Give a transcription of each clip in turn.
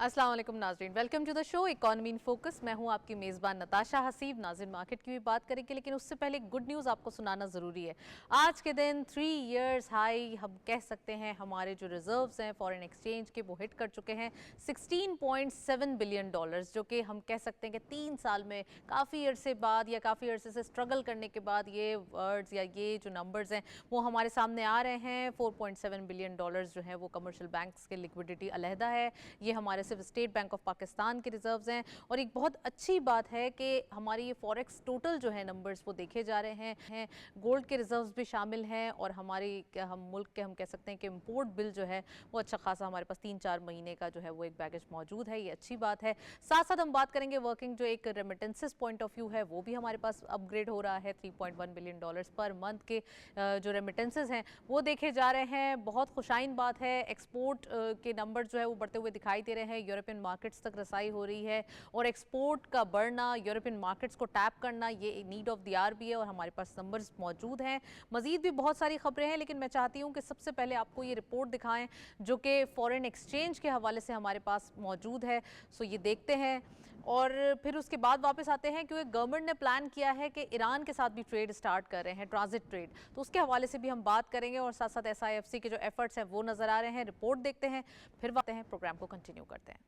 अस्सलाम वालेकुम नाज़रीन, welcome to the show economy in focus. मैं हूं आपकी मेज़बान नताशा हसीब। नाज़रीन, मार्केट की भी बात करेंगे, लेकिन उससे पहले गुड न्यूज़ आपको सुनाना ज़रूरी है। आज के दिन 3 इयर्स हाई हम कह सकते हैं हमारे जो रिजर्व्स हैं फॉरेन एक्सचेंज के, वो हिट कर चुके हैं 16.7 बिलियन डॉलर्स, जो कि हम कह सकते हैं कि 3 साल में काफ़ी अरसे बाद या काफ़ी अरसे से स्ट्रगल करने के बाद ये वर्ड्स या ये जो नंबर्स हैं वो हमारे सामने आ रहे हैं। 4.7 बिलियन डॉलर्स जो है वो कमर्शियल बैंक्स के लिक्विडिटी अलहदा है, ये हमारे सिर्फ स्टेट बैंक ऑफ पाकिस्तान के रिजर्व्स हैं। और एक बहुत अच्छी बात है कि हमारी ये फॉरेक्स टोटल जो है नंबर्स वो देखे जा रहे हैं। गोल्ड के रिजर्व्स भी शामिल हैं और हमारी हम मुल्क के हम कह सकते हैं कि इम्पोर्ट बिल जो है वो अच्छा खासा हमारे पास 3-4 महीने का जो है वो एक बैगेज मौजूद है, ये अच्छी बात है। साथ साथ हम बात करेंगे वर्किंग जो एक रेमिटेंसेस पॉइंट ऑफ व्यू है वो भी हमारे पास अपग्रेड हो रहा है। 3.1 बिलियन डॉलर्स पर मंथ के जो रेमिटेंसेस हैं वो देखे जा रहे हैं। बहुत खुशाइन बात है, एक्सपोर्ट के नंबर जो है वो बढ़ते हुए दिखाई दे रहे हैं। यूरोपियन मार्केट्स तक रसाई हो रही है और एक्सपोर्ट का बढ़ना, यूरोपियन मार्केट्स को टैप करना, ये नीड ऑफ द आवर भी है और हमारे पास नंबर्स मौजूद हैं। मजीद भी बहुत सारी खबरें हैं, लेकिन मैं चाहती हूँ कि सबसे पहले आपको ये रिपोर्ट दिखाएं जो कि फॉरेन एक्सचेंज के हवाले से हमारे पास मौजूद है। सो ये देखते हैं और फिर उसके बाद वापस आते हैं, क्योंकि गवर्नमेंट ने प्लान किया है कि ईरान के साथ भी ट्रेड स्टार्ट कर रहे हैं, ट्रांजिट ट्रेड, तो उसके हवाले से भी हम बात करेंगे। और साथ साथ SIFC के जो एफर्ट्स हैं वो नज़र आ रहे हैं। रिपोर्ट देखते हैं, फिर आते हैं, प्रोग्राम को कंटिन्यू करते हैं।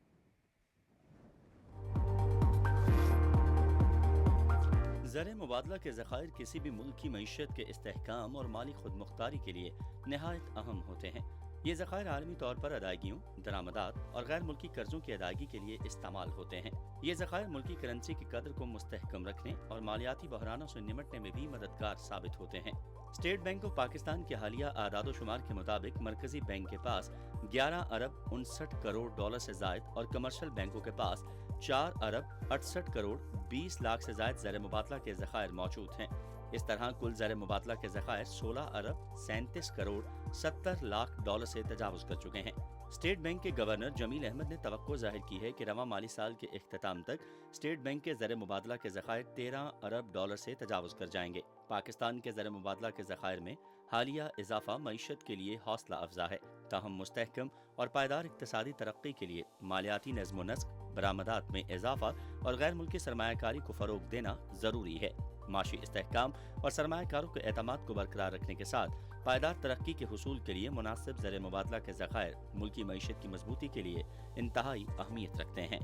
ज़र मुबादला के ज़खायर किसी भी मुल्क की मईशत के इस्तेहकाम और माली खुद मुख्तारी के लिए नहायत अहम होते हैं। ये ज़खायर आलमी तौर पर अदायगियों, दरामदात और गैर मुल्की कर्जों की अदायगी के लिए इस्तेमाल होते हैं। ये ज़खायर मुल्की करेंसी की कदर को मुस्तहकम रखने और मालियाती बहरानों से निमटने में भी मददगार साबित होते हैं। स्टेट बैंक ऑफ पाकिस्तान के हालिया आदादोशुमार के मुताबिक मरकजी बैंक के पास 11 अरब 59 करोड़ डॉलर से जायद और कमर्शियल बैंकों के पास 4 अरब 68 करोड़ 20 लाख से जायद ज़र मुबादला के ज़खायर मौजूद हैं। इस तरह कुल ज़र मुबादला के ज़खायर 16 अरब 37 करोड़ 70 लाख डॉलर से तजावुज़ कर चुके हैं। स्टेट बैंक के गवर्नर जमील अहमद ने तवक्को जाहिर की है कि रवा माली साल के इख्तिताम तक स्टेट बैंक के ज़र मुबादला के ज़खायर 13 अरब डॉलर से तजावुज़ कर जाएंगे। पाकिस्तान के ज़र मुबादला के ज़खायर में हालिया इजाफा मईशत के लिए हौसला अफजा है, ताहम मुस्तहकम और पायदार इक़्तिसादी तरक्की के लिए मालियाती नज़्म व नस्क, बरामदात में इजाफा और गैर मुल्की सरमायाकारी को फ़रोग देना ज़रूरी है। माशी इस्तेहकाम और सरमायाकारों के एतमाद को बरकरार रखने के साथ पायदार तरक्की के हुसूल के लिए मुनासिब ज़र मुबादला के ज़खायर मुल्की मईशत की मजबूती के लिए इंतहाई अहमियत रखते हैं।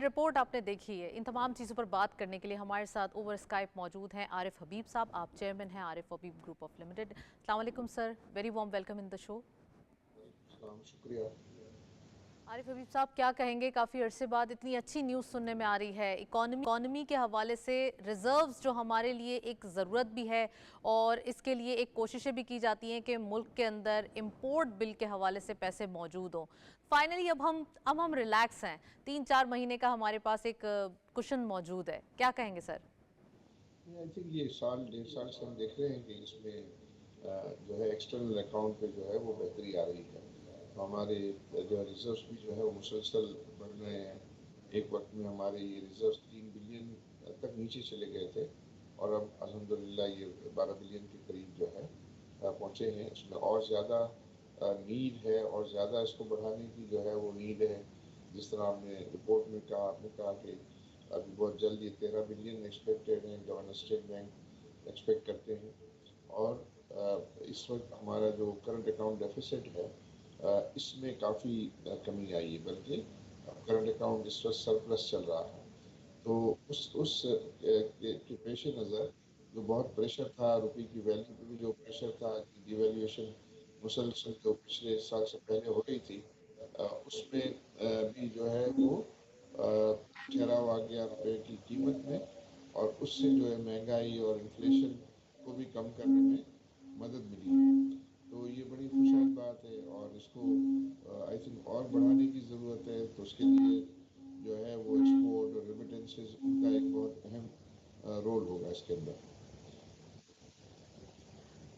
रिपोर्ट आपने देखी है। इन तमाम चीज़ों पर बात करने के लिए हमारे साथ ओवर स्काइप मौजूद हैं आरिफ हबीब साहब। आप चेयरमैन हैं आरिफ हबीब ग्रुप ऑफ लिमिटेड। अस्सलाम वालेकुम sir, very warm welcome in the show. शुक्रिया। आरिफ हबीब साहब, क्या कहेंगे, काफ़ी अरसे बाद इतनी अच्छी न्यूज़ सुनने में आ रही है। इकॉनमी के हवाले से रिजर्व्स जो हमारे लिए एक ज़रूरत भी है और इसके लिए एक कोशिशें भी की जाती हैं कि मुल्क के अंदर इम्पोर्ट बिल के हवाले से पैसे मौजूद हों। फाइनली अब हम रिलैक्स हैं, 3-4 महीने का हमारे पास एक कुशन मौजूद है। क्या कहेंगे सर? आई थिंक ये साल 1.5 साल से हम देख रहे हैं कि इसमें जो है एक्सटर्नल अकाउंट पे जो है वो बेहतरी आ रही है। तो हमारे जो रिजर्व्स भी जो है वो मुसलसल बढ़ रहे हैं। एक वक्त में हमारे ये रिजर्व्स 3 बिलियन तक नीचे चले गए थे और अब अल्हम्दुलिल्लाह ये 12 बिलियन के करीब जो है पहुँचे हैं। इसमें और ज़्यादा नीड है और ज़्यादा इसको बढ़ाने की जो है वो नीड है। जिस तरह आपने रिपोर्ट में कहा, आपने कहा कि अभी बहुत जल्द ये 13 बिलियन एक्सपेक्टेड हैं, गवर्नर स्टेट बैंक एक्सपेक्ट करते हैं। और इस वक्त हमारा जो करंट अकाउंट डेफिसिट है इसमें काफ़ी कमी आई है, बल्कि करंट अकाउंट इस वक्त सरप्लस चल रहा है। तो उस के पेश नज़र जो बहुत प्रेशर था, रुपये की वैल्यू पे भी जो प्रेशर था कि डिवेल्यूएशन मुसलसल जो पिछले साल से पहले हो रही थी, उसमें भी जो है वो ठहराव आ गया रुपये की कीमत में और उससे जो है महंगाई और इन्फ्लेशन को भी कम करने में मदद मिली। तो ये बड़ी खुशहाल बात है और इसको आई थिंक और बढ़ाने की ज़रूरत है। तो उसके लिए जो है वो एक्सपोर्ट और रेमिटेंसेस उनका एक बहुत अहम रोल होगा इसके अंदर।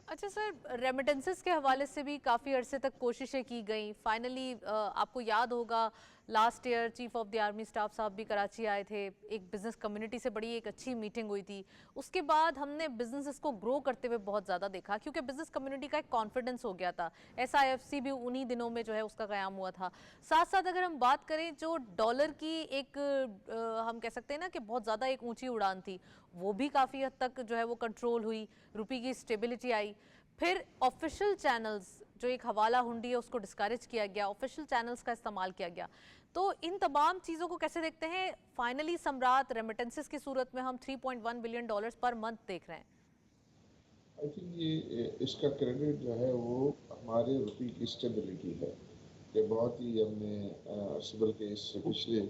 अच्छा सर, रेमिटेंसेस के हवाले से भी काफ़ी अरसे तक कोशिशें की गई। फाइनली आपको याद होगा last year chief of the army staff साहब भी कराची आए थे, एक बिजनेस कम्युनिटी से बड़ी एक अच्छी मीटिंग हुई थी। उसके बाद हमने बिजनेसेस को ग्रो करते हुए बहुत ज़्यादा देखा, क्योंकि बिजनेस कम्युनिटी का एक कॉन्फिडेंस हो गया था। SIFC भी उन्हीं दिनों में जो है उसका क़याम हुआ था। साथ साथ अगर हम बात करें, जो डॉलर की एक हम कह सकते हैं ना कि बहुत ज़्यादा एक ऊंची उड़ान थी, वो भी काफ़ी हद तक जो है वो कंट्रोल हुई, रुपये की स्टेबिलिटी आई। फिर ऑफिशियल चैनल्स, जो एक हवाला हुंडी है, उसको डिस्करेज किया गया, ऑफिशियल चैनल्स का इस्तेमाल किया गया। तो इन तमाम चीज़ों को कैसे देखते हैं? फाइनली सम्राट रेमिटेंसेस की सूरत में हम $3.1 बिलियन पर मंथ देख रहे हैं। आई थिंक ये इसका क्रेडिट जो है वो हमारे रुपये की स्टेबिलिटी है, कि बहुत ही हमने सिबल के इस पिछले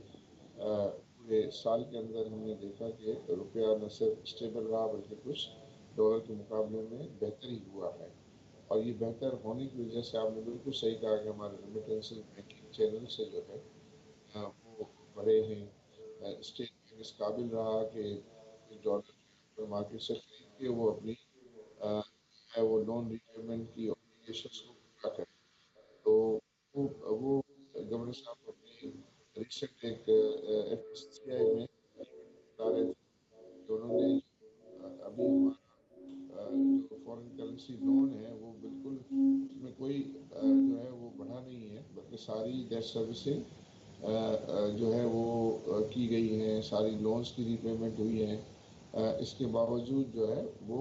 पूरे साल के अंदर हमने देखा कि रुपया न सिर्फ स्टेबल रहा बल्कि कुछ डॉलर के मुकाबले में बेहतर ही हुआ है। और ये बेहतर होने की वजह से आपने बिल्कुल सही कहा कि हमारे रेमिटेंसेस बैंकिंग चैनल से जो है वो बढ़े हैं। स्टेट बैंक इस काबिल रहा कि डॉलर मार्केट से खरीद के वो अपनी है वो लोन रिपेमेंट की ऑब्लिगेशंस को पूरा करे। तो वो गवर्नर साहब अपनी रिसेंट एक FCCI में बता रहे थे कि उन्होंने अभी हमारा जो फॉरेन करेंसी लोन है वो बिल्कुल उसमें कोई जो है वो बढ़ा नहीं है, बल्कि सारी डेट सर्विसिंग जो है वो की गई है, सारी लोन्स की रीपेमेंट हुई है। इसके बावजूद जो है वो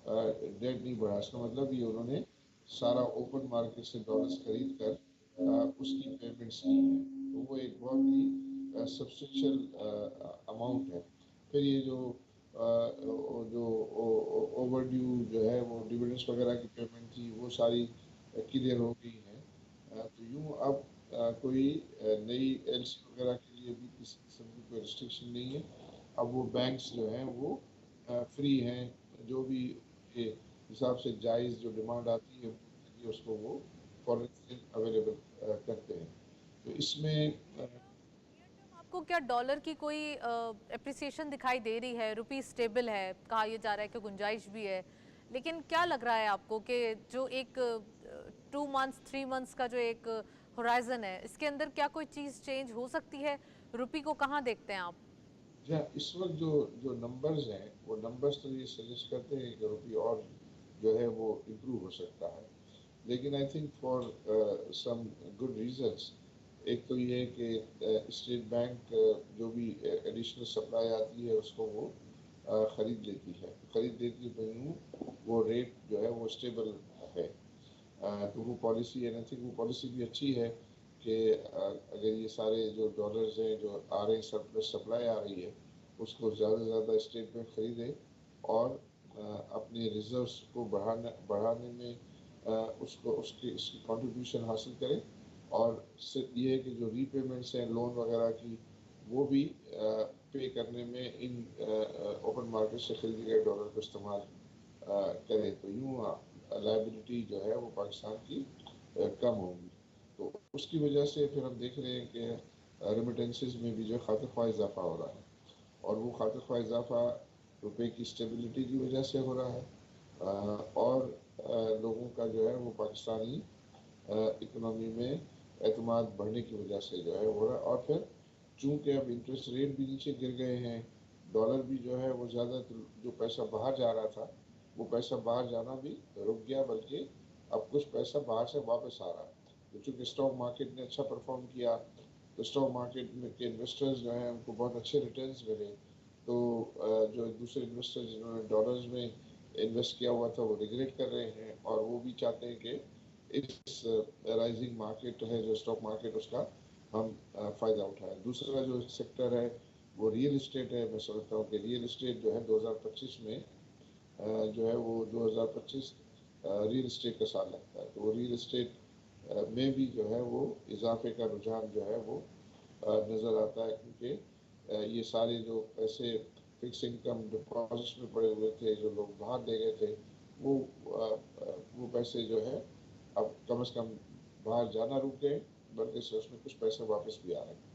डेट नहीं बढ़ा। इसका मतलब ये उन्होंने सारा ओपन मार्केट से डॉलर्स खरीद कर उसकी पेमेंट्स की है। तो वो एक बहुत ही सब्सटेंशियल अमाउंट है। फिर ये जो ओवर ड्यू जो है वो डिविडेंड्स वगैरह की पेमेंट थी वो सारी क्लियर हो गई है। तो यूँ अब कोई नई LC वगैरह के लिए भी किसी किस्म की कोई रिस्ट्रिक्शन नहीं है। अब वो बैंक्स जो हैं वो फ्री हैं, जो भी के हिसाब से जायज़ जो डिमांड आती है उनके लिए उसको वो फॉरेन से अवेलेबल करते हैं। तो इसमें आपको क्या डॉलर की कोई एप्रिसिएशन दिखाई दे रही है? रुपी स्टेबल है, कहा यह जा रहा है कि गुंजाइश भी है, लेकिन क्या लग रहा है आपको कि जो एक 2 मंथ्स 3 मंथ्स का जो एक होराइजन है, इसके अंदर क्या कोई चीज़ चेंज हो सकती है? रुपी को कहाँ देखते हैं आप? इस वक्त जो जो नंबर्स हैं वो नंबर्स तो ये सजेस्ट करते हैं कि रुपये और जो है वो इम्प्रूव हो सकता है। लेकिन I think for some good reasons, एक तो ये है कि स्टेट बैंक जो भी एडिशनल सप्लाई आती है उसको वो ख़रीद लेती है। ख़रीद लेती है तो वो रेट जो है वो स्टेबल है। तो वो पॉलिसी है, आई थिंक वो पॉलिसी भी अच्छी है कि अगर ये सारे जो डॉलर्स हैं जो आ रहे हैं, सरप्लस सप्लाई आ रही है, उसको ज़्यादा से ज़्यादा स्टेट बैंक ख़रीदे और अपने रिजर्व्स को बढ़ाने में उसको इसकी कंट्रीब्यूशन हासिल करें। और सिर्फ ये है कि जो रीपेमेंट्स हैं लोन वगैरह की वो भी पे करने में इन ओपन मार्केट से खरीदे गए डॉलर का इस्तेमाल करें। तो यूँ लाइबिलिटी जो है वो पाकिस्तान की कम होगी। तो उसकी वजह से फिर हम देख रहे हैं कि रेमिटेंसेस में भी जो खातिर ख्वाह इजाफा हो रहा है, और वो खातिर ख्वाह इजाफा रुपए की स्टेबिलिटी की वजह से हो रहा है और लोगों का जो है वो पाकिस्तानी इकोनॉमी में एतमाद बढ़ने की वजह से जो है हो रहा है। और फिर चूँकि अब इंटरेस्ट रेट भी नीचे गिर गए हैं, डॉलर भी जो है वो ज़्यादा जो पैसा बाहर जा रहा था वो पैसा बाहर जाना भी रुक गया, बल्कि अब कुछ पैसा बाहर से वापस आ रहा है। तो चूँकि स्टॉक मार्केट ने अच्छा परफॉर्म किया तो स्टॉक मार्केट में के इन्वेस्टर्स जो हैं उनको बहुत अच्छे रिटर्न्स मिले। तो जो दूसरे इन्वेस्टर्स जिन्होंने डॉलर्स में इन्वेस्ट किया हुआ था वो रिग्रेट कर रहे हैं, और वो भी चाहते हैं कि इस राइजिंग मार्केट है जो स्टॉक मार्केट उसका हम फ़ायदा उठाएं। दूसरा जो सेक्टर है वो रियल इस्टेट है। मैं समझता हूँ कि रियल इस्टेट जो है 2025 में जो है वो 2025 रियल इस्टेट का साल लगता है। तो वो रियल इस्टेट में भी जो है वो इजाफे का रुझान जो है वो नज़र आता है, क्योंकि ये सारे जो पैसे फिक्स इनकम डिपॉजिट्स में पड़े हुए थे जो लोग बाहर दे गए थे वो पैसे जो है अब कम से कम बाहर जाना रुक गए, बल्कि उसमें कुछ पैसे वापस भी आ रहे हैं।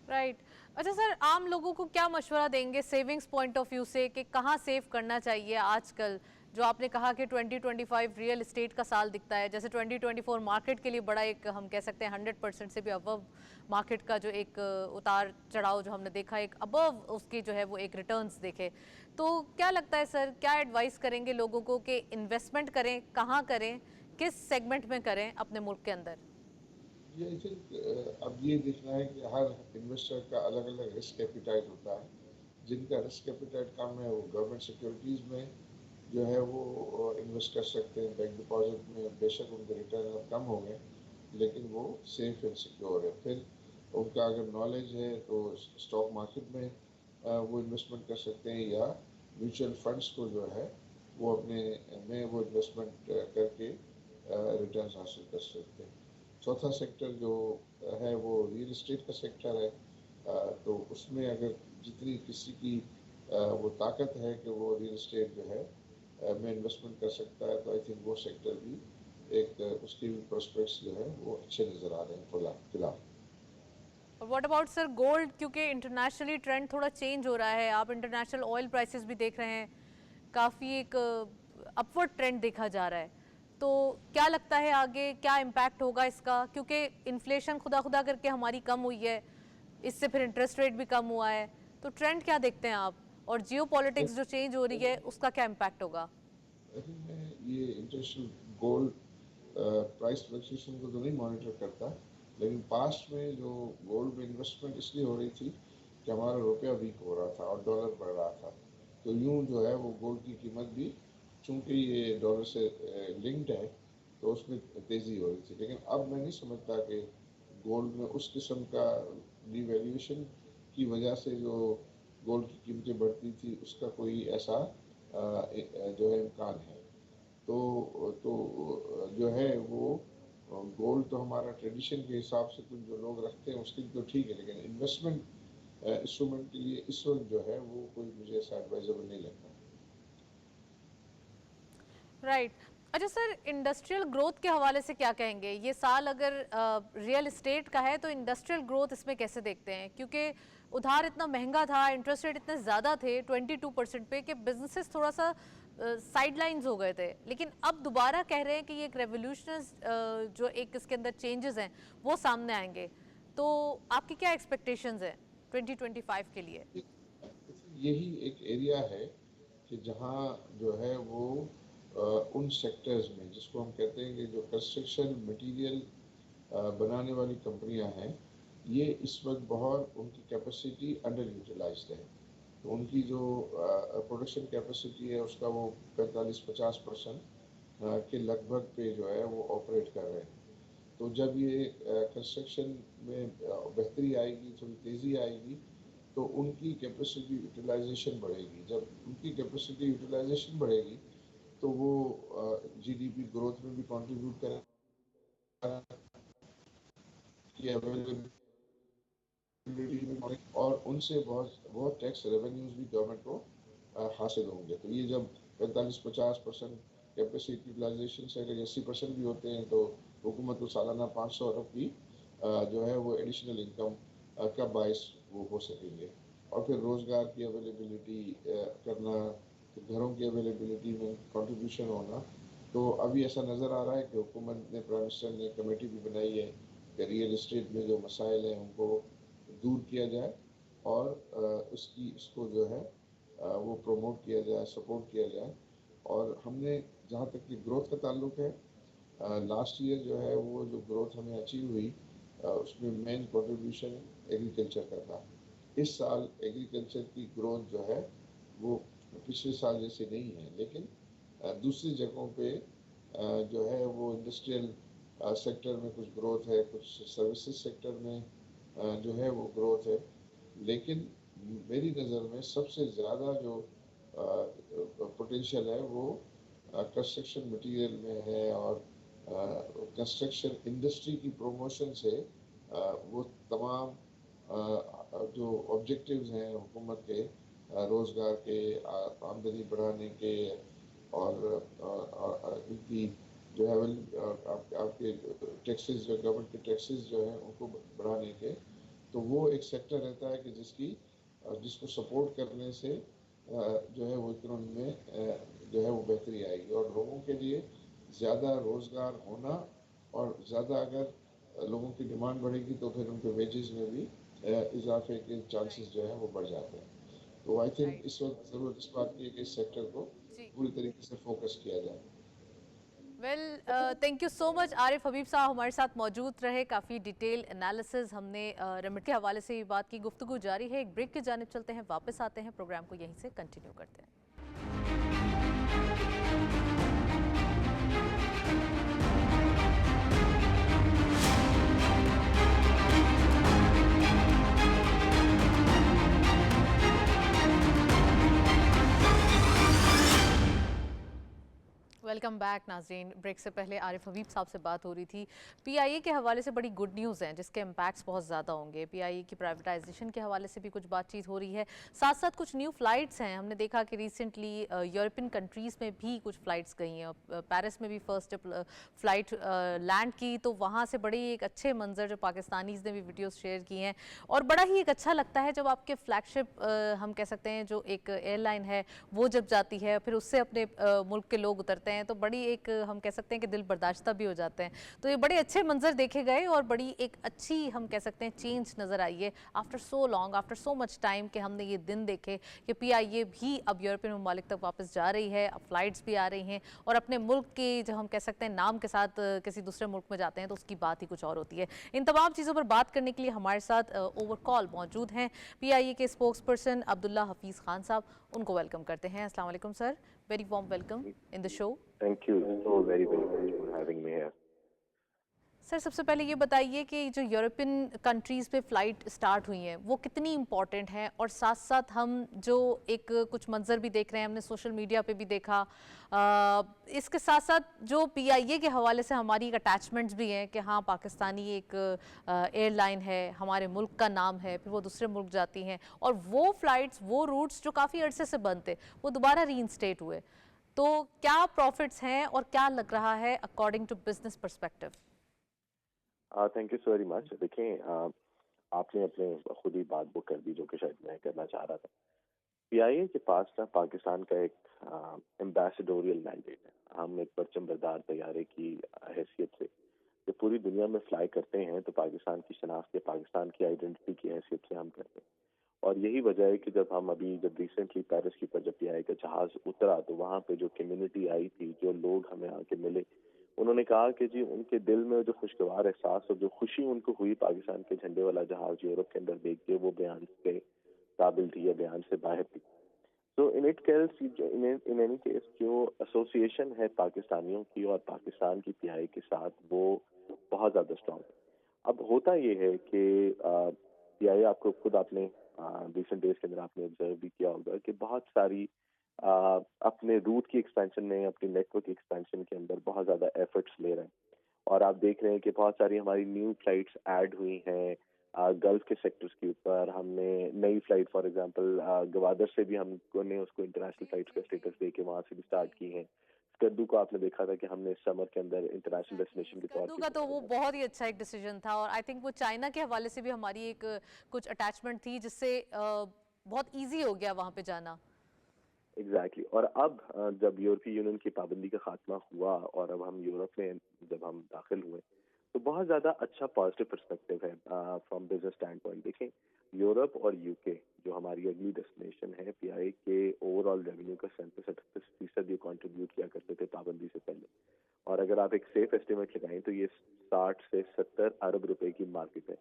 राइट। अच्छा सर, आम लोगों को क्या मशवरा देंगे सेविंग्स पॉइंट ऑफ व्यू से कि कहाँ सेव करना चाहिए आजकल? जो आपने कहा कि 2025 रियल एस्टेट का साल दिखता है, जैसे 2024 मार्केट के लिए बड़ा एक हम कह सकते हैं 100% से भी अबव मार्केट का जो एक उतार चढ़ाव जो हमने देखा, एक अबव उसकी जो है वो एक रिटर्न्स देखे, तो क्या लगता है सर, क्या एडवाइस करेंगे लोगों को कि इन्वेस्टमेंट करें, कहाँ करें, किस सेगमेंट में करें अपने मुल्क के अंदर? ये आई थिंक अब ये देखना है कि हर इन्वेस्टर का अलग अलग रिस्क एपिटाइट होता है। जिनका रिस्क एपिटाइट कम है वो गवर्नमेंट सिक्योरिटीज़ में जो है वो इन्वेस्ट कर सकते हैं। बैंक डिपॉजिट में बेशक उनके रिटर्न अब कम हो गए, लेकिन वो सेफ एंड सिक्योर है। फिर उनका अगर नॉलेज है तो स्टॉक मार्केट में वो इन्वेस्टमेंट कर सकते हैं, या म्यूचुअल फंड्स को जो है वो अपने में वो इन्वेस्टमेंट करके रिटर्न्स हासिल कर सकते हैं। चौथा सेक्टर जो है वो रियल एस्टेट का सेक्टर है। तो उसमें अगर जितनी किसी की वो ताकत है कि वो रियल एस्टेट जो है में इन्वेस्टमेंट कर सकता है, तो आई थिंक वो सेक्टर भी एक उसके भी प्रोस्पेक्ट्स जो है वो अच्छे नज़र आ रहे हैं फिलहाल। और व्हाट अबाउट सर गोल्ड, क्योंकि इंटरनेशनली ट्रेंड थोड़ा चेंज हो रहा है, आप इंटरनेशनल ऑयल प्राइसेस भी देख रहे हैं, काफ़ी एक अपवर्ड ट्रेंड देखा जा रहा है, तो क्या लगता है आगे क्या इम्पैक्ट होगा इसका, क्योंकि इन्फ्लेशन खुदा खुदा करके हमारी कम हुई है, इससे फिर इंटरेस्ट रेट भी कम हुआ है, तो ट्रेंड क्या देखते हैं आप, और जियो पॉलिटिक्स जो चेंज हो रही है उसका क्या इम्पैक्ट होगा? मैं ये इंटरनेशनल गोल्ड प्राइस फ्लक्चुएशन को तो नहीं मॉनिटर करता, लेकिन पास्ट में जो गोल्ड में इन्वेस्टमेंट इसलिए हो रही थी कि हमारा रुपया वीक हो रहा था और डॉलर बढ़ रहा था, तो यूं जो है वो गोल्ड की कीमत भी, चूंकि ये डॉलर से लिंक्ड है, तो उसमें तेज़ी हो रही थी। लेकिन अब मैं नहीं समझता कि गोल्ड में उस किस्म का डिवैल्यूएशन की वजह से जो गोल्ड की कीमतें बढ़ती थी उसका कोई ऐसा जो है इम्कान है। तो जो है वो गोल्ड तो हमारा ट्रेडिशन के हिसाब से तो जो लोग रखते हैं उसके लिए तो ठीक है, लेकिन इन्वेस्टमेंट इंस्ट्रूमेंट के लिए इस वक्त जो है वो कोई मुझे ऐसा एडवाइजेबल नहीं लगता। राइट। अच्छा सर, इंडस्ट्रियल ग्रोथ के हवाले से क्या कहेंगे? ये साल अगर रियल एस्टेट का है तो इंडस्ट्रियल ग्रोथ इसमें कैसे देखते हैं, क्योंकि उधार इतना महंगा था, इंटरेस्ट रेट इतने ज़्यादा थे 22% पे, कि बिजनेसेस थोड़ा सा साइडलाइंस हो गए थे, लेकिन अब दोबारा कह रहे हैं कि ये एक रेवोल्यूशनल जो एक इसके अंदर चेंजेस हैं वो सामने आएंगे, तो आपकी क्या एक्सपेक्टेशंस हैं 2025 के लिए? यही एक एरिया है कि जहाँ जो है वो उन सेक्टर्स में जिसको हम कहते हैं कि जो कंस्ट्रक्शन मटेरियल बनाने वाली कंपनियां हैं, ये इस वक्त बहुत उनकी कैपेसिटी अंडर यूटिलाइज्ड है। तो उनकी जो प्रोडक्शन कैपेसिटी है उसका वो 45-50% के लगभग पे जो है वो ऑपरेट कर रहे हैं। तो जब ये कंस्ट्रक्शन में बेहतरी आएगी, थोड़ी तेज़ी आएगी, तो उनकी कैपेसिटी यूटिलाइजेशन बढ़ेगी। जब उनकी कैपेसिटी यूटिलाइजेशन बढ़ेगी तो वो जीडीपी ग्रोथ में भी कंट्रीब्यूट करेगा, की अवेलेबिलिटी में, और उनसे बहुत बहुत टैक्स रेवेन्यूज भी गवर्नमेंट को हासिल होंगे। तो ये जब 45-50% कैपेसिटी यूटिलाइजेशन से अगर 80% भी होते हैं तो हुकूमत को सालाना 500 अरब की जो है वो एडिशनल इनकम का बायस वो हो सकेंगे। और फिर रोज़गार की अवेलेबिलिटी करना, तो घरों की अवेलेबिलिटी में कंट्रीब्यूशन होना। तो अभी ऐसा नज़र आ रहा है कि हुकूमत ने, प्राइम मिनिस्टर ने कमेटी भी बनाई है कि रियल इस्टेट में जो मसाइल हैं उनको दूर किया जाए, और इसको जो है वो प्रमोट किया जाए, सपोर्ट किया जाए। और हमने, जहाँ तक कि ग्रोथ का ताल्लुक है, लास्ट ईयर जो है वो जो ग्रोथ हमें अचीव हुई उसमें मेन कंट्रीब्यूशन एग्रीकल्चर का था। इस साल एग्रीकल्चर की ग्रोथ जो है वो पिछले साल जैसे नहीं है, लेकिन दूसरी जगहों पे जो है वो इंडस्ट्रियल सेक्टर में कुछ ग्रोथ है, कुछ सर्विसेज सेक्टर में जो है वो ग्रोथ है। लेकिन मेरी नज़र में सबसे ज़्यादा जो पोटेंशियल है वो कंस्ट्रक्शन मटेरियल में है, और कंस्ट्रक्शन इंडस्ट्री की प्रमोशन से वो तमाम जो ऑब्जेक्टिव्स हैं हुकूमत के, रोज़गार के, आमदनी बढ़ाने के, और इनकी जो है आपके टैक्सेस, जो गवर्नमेंट के टैक्सेस जो हैं उनको बढ़ाने के, तो वो एक सेक्टर रहता है कि जिसको सपोर्ट करने से जो है वो इकोनॉमी में जो है वो बेहतरी आएगी और लोगों के लिए ज़्यादा रोज़गार होना और ज़्यादा अगर लोगों की डिमांड बढ़ेगी तो फिर उनके वेजेस में भी इजाफे के चांसेस जो है वो बढ़ जाते हैं। तो आई थिंक राइट। इस वक्त ज़रूरत इस बात की है कि इस सेक्टर को जी। पूरी तरीके से फोकस किया जाए। Well, thank you so much. Arif Habib साहब हमारे साथ मौजूद रहे, काफ़ी डिटेल एनालिसिस हमने रेमिट के हवाले से भी बात की। गुफ्तगू जारी है, एक ब्रेक की जानिब चलते हैं, वापस आते हैं, प्रोग्राम को यहीं से कंटिन्यू करते हैं। वेलकम बैक नाज़रीन। ब्रेक से पहले आरिफ हबीब साहब से बात हो रही थी। पीआईए के हवाले से बड़ी गुड न्यूज़ हैं जिसके इम्पैक्ट्स बहुत ज़्यादा होंगे। पीआईए की प्राइवेटाइजेशन के हवाले से भी कुछ बातचीत हो रही है, साथ साथ कुछ न्यू फ़्लाइट्स हैं। हमने देखा कि रिसेंटली यूरोपियन कंट्रीज़ में भी कुछ फ़्लाइट्स गई हैं। पेरिस में भी फर्स्ट फ़्लाइट लैंड की, तो वहाँ से बड़े एक अच्छे मंजर जो पाकिस्तानीज़ ने भी वीडियोज़ शेयर की हैं, और बड़ा ही एक अच्छा लगता है जब आपके फ्लैगशिप हम कह सकते हैं जो एक एयरलाइन है वो जब जाती है, फिर उससे अपने मुल्क के लोग उतरते हैं, तो बड़ी एक हम कह सकते हैं कि दिल बर्दाश्ता भी हो जाते हैं। तो ये बड़े अच्छे मंजर देखे गए और बड़ी एक अच्छी हम कह सकते हैं चेंज नज़र आई है after so long, after so much time, कि हमने ये दिन देखे कि पीआईए भी अब यूरोपियन ममालिक तक वापस जा रही है, अब फ्लाइट्स भी आ रही हैं, और अपने मुल्क के जो हम कह सकते हैं नाम के साथ किसी दूसरे मुल्क में जाते हैं तो उसकी बात ही कुछ और होती है। इन तमाम चीज़ों पर बात करने के लिए हमारे साथ ओवर कॉल मौजूद हैं पीआईए के स्पोक्स पर्सन अब्दुल्ला हफीज़ खान साहब। उनको वेलकम करते हैं। अस्सलाम वालेकुम sir, very warm welcome in the show. Thank you so very much for having me here. Sir, सबसे पहले ये बताइए कि जो यूरोपियन कंट्रीज़ पे फ़्लाइट स्टार्ट हुई हैं वो कितनी इम्पॉर्टेंट हैं, और साथ साथ हम जो एक कुछ मंजर भी देख रहे हैं, हमने सोशल मीडिया पे भी देखा, इसके साथ साथ जो पीआईए के हवाले से हमारी एक अटैचमेंट्स भी हैं कि हाँ पाकिस्तानी एक एयरलाइन है, हमारे मुल्क का नाम है, फिर वो दूसरे मुल्क जाती हैं, और वो फ़्लाइट्स, वो रूट्स जो काफ़ी अरसे से बंद थे वो दोबारा रीइंस्टेट हुए। तो क्या प्रॉफिट्स हैं और क्या लग रहा है according to business perspective? Thank you so very much. देखें, आपने अपने खुद ही बात बुक कर दी जो कि शायद मैं करना चाह रहा था। पीआईए के पास ना पाकिस्तान का एक एम्बेसडोरियल मैंडेट है। हम एक परचम बरदार तैयारे की हैसियत से जो पूरी दुनिया में फ्लाई करते हैं तो पाकिस्तान की शनाख्त या पाकिस्तान की आइडेंटिटी की हैसियत से हम करते हैं। और यही वजह है कि जब रिसेंटली पेरिस की पर जब पीआईए का जहाज उतरा तो वहाँ पे जो कम्युनिटी आई थी, जो लोग हमें आके मिले, उन्होंने कहा कि जी उनके दिल में जो खुशगवार एहसास और जो खुशी उनको हुई पाकिस्तान के झंडे वाला जहाज यूरोप के अंदर देख के, वो बयान के काबिल थी या बयान से बाहर थी। तो इन इट केल्स इन एनी केस जो एसोसिएशन है पाकिस्तानियों की और पाकिस्तान की पीआईए के साथ, वो बहुत ज्यादा स्ट्रांग है। अब होता ये है कि पीआईए, आपको खुद आपने रिसेंट डेज के अंदर आपने ऑब्जर्व भी किया होगा कि बहुत सारी अपने रूट की एक्सपेंशन में, अपनी नेटवर्क की एक्सपेंशन के अंदर बहुत ज़्यादा एफर्ट्स ले रहे हैं। और आप देख रहे हैं कि बहुत सारी हमारी न्यू फ्लाइट्स ऐड हुई हैं गल्फ के सेक्टर्स के ऊपर। हमने नई फ्लाइट फॉर एग्जांपल गवादर से भी हमने उसको इंटरनेशनल फ्लाइट्स का स्टेटस दे के वहाँ से भी स्टार्ट की है। स्कर्दू को आपने देखा था कि हमने इस समर के अंदर इंटरनेशनल डेस्टिनेशन के तौर स्कर्दू पे का तो वो किया। बहुत ही अच्छा एक डिसीजन था, और आई थिंक वो चाइना के हवाले से भी हमारी एक कुछ अटैचमेंट थी जिससे बहुत इजी हो गया वहाँ पे जाना। एग्जैक्टली और अब जब यूरोपीय यूनियन की पाबंदी का खात्मा हुआ और अब हम यूरोप में जब हम दाखिल हुए तो बहुत ज़्यादा अच्छा पॉजिटिव पर्सपेक्टिव है फ्रॉम बिजनेस स्टैंड पॉइंट। देखें, यूरोप और यूके जो हमारी अगली डेस्टिनेशन है, पीआई के ओवरऑल रेवेन्यू का 37% ये कंट्रीब्यूट किया करते थे पाबंदी से पहले। और अगर आप एक सेफ एस्टिमेट लगाएं तो ये 60 से 70 अरब रुपए की मार्केट है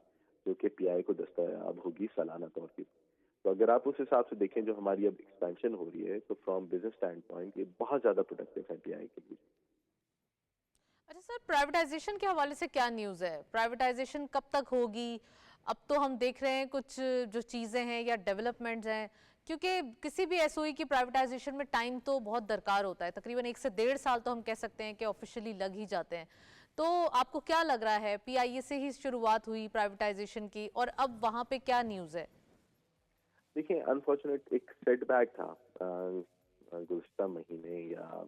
जो कि पीआई को दस्तयाब होगी सालाना तौर पर। तो अगर आप उस हिसाब से देखें जो हमारी अब एक्सपेंशन हो रही है तो फ्रॉम बिजनेस स्टैंड पॉइंट ये बहुत ज्यादा प्रोडक्टिव है पीआई के लिए। अच्छा सर, प्राइवेटाइजेशन के हवाले से क्या न्यूज़ है? प्राइवेटाइजेशन कब तक होगी? अब तो हम देख रहे हैं कुछ जो चीज़ें हैं या डेवलपमेंट्स हैं, क्योंकि किसी भी एसओई की प्राइवेटाइजेशन में टाइम तो बहुत दरकार होता है, तकरीबन 1 से 1.5 साल तो हम कह सकते हैं कि ऑफिशियली लग ही जाते हैं। तो आपको क्या लग रहा है, पीआईए से ही शुरुआत हुई प्राइवेटाइजेशन की, और अब वहाँ पे क्या न्यूज़ है? देखिए, अनफॉर्चुनेट एक सेटबैक था गुज़श्ता महीने या